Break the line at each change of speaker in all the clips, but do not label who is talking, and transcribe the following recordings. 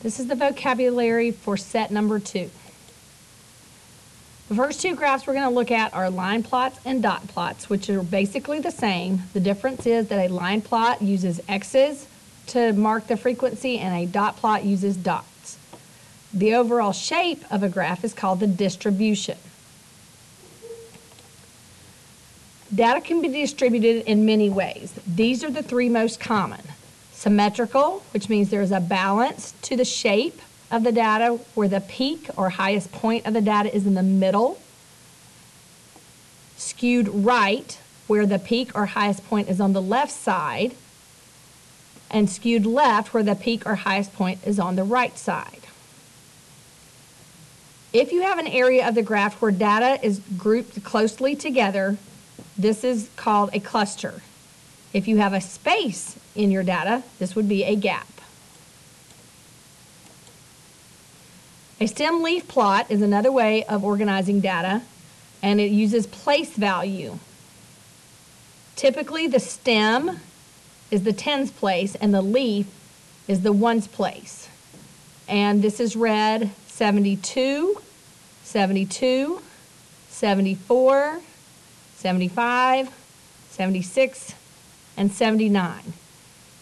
This is the vocabulary for set number 2. The first two graphs we're going to look at are line plots and dot plots, which are basically the same. The difference is that a line plot uses X's to mark the frequency and a dot plot uses dots. The overall shape of a graph is called the distribution. Data can be distributed in many ways. These are the three most common. Symmetrical, which means there is a balance to the shape of the data where the peak or highest point of the data is in the middle. Skewed right, where the peak or highest point is on the left side. And skewed left, where the peak or highest point is on the right side. If you have an area of the graph where data is grouped closely together, this is called a cluster. If you have a space in your data, this would be a gap. A stem leaf plot is another way of organizing data, and it uses place value. Typically, the stem is the tens place and the leaf is the ones place. And this is read 72, 72, 74, 75, 76, and 79.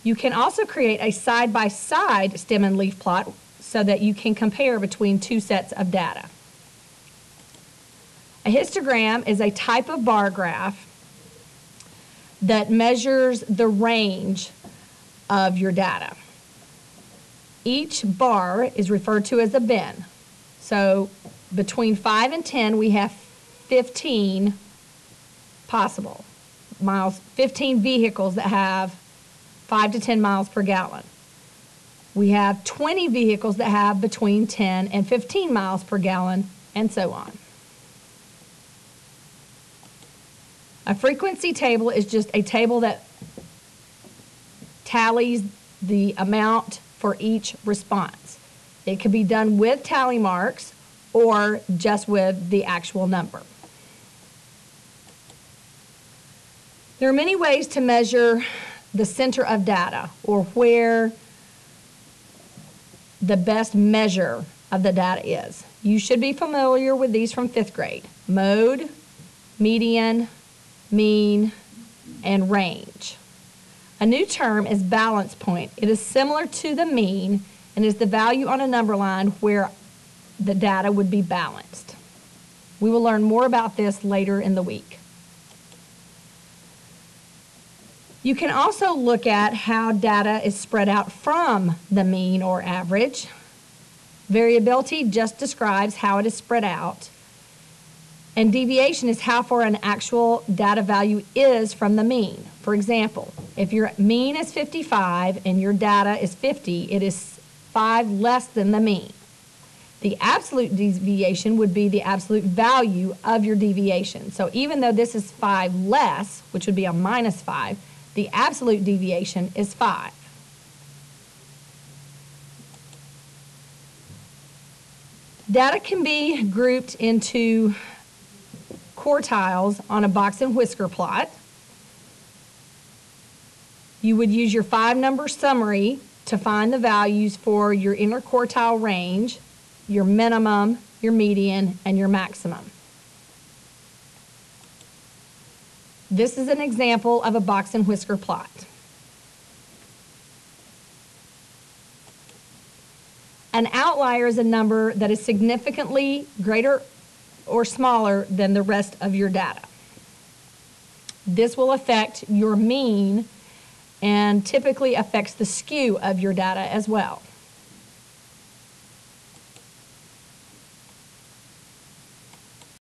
You can also create a side-by-side stem and leaf plot so that you can compare between two sets of data. A histogram is a type of bar graph that measures the range of your data. Each bar is referred to as a bin. So between 5 and 10, we have 15 possible miles, 15 vehicles that have 5 to 10 miles per gallon. We have 20 vehicles that have between 10 and 15 miles per gallon, and so on. A frequency table is just a table that tallies the amount for each response. It can be done with tally marks or just with the actual number. There are many ways to measure the center of data, or where the best measure of the data is. You should be familiar with these from 5th grade. Mode, median, mean, and range. A new term is balance point. It is similar to the mean and is the value on a number line where the data would be balanced. We will learn more about this later in the week. You can also look at how data is spread out from the mean or average. Variability just describes how it is spread out. And deviation is how far an actual data value is from the mean. For example, if your mean is 55 and your data is 50, it is 5 less than the mean. The absolute deviation would be the absolute value of your deviation. So even though this is 5 less, which would be a minus 5, the absolute deviation is 5. Data can be grouped into quartiles on a box and whisker plot. You would use your 5-number summary to find the values for your interquartile range, your minimum, your median, and your maximum. This is an example of a box and whisker plot. An outlier is a number that is significantly greater or smaller than the rest of your data. This will affect your mean and typically affects the skew of your data as well.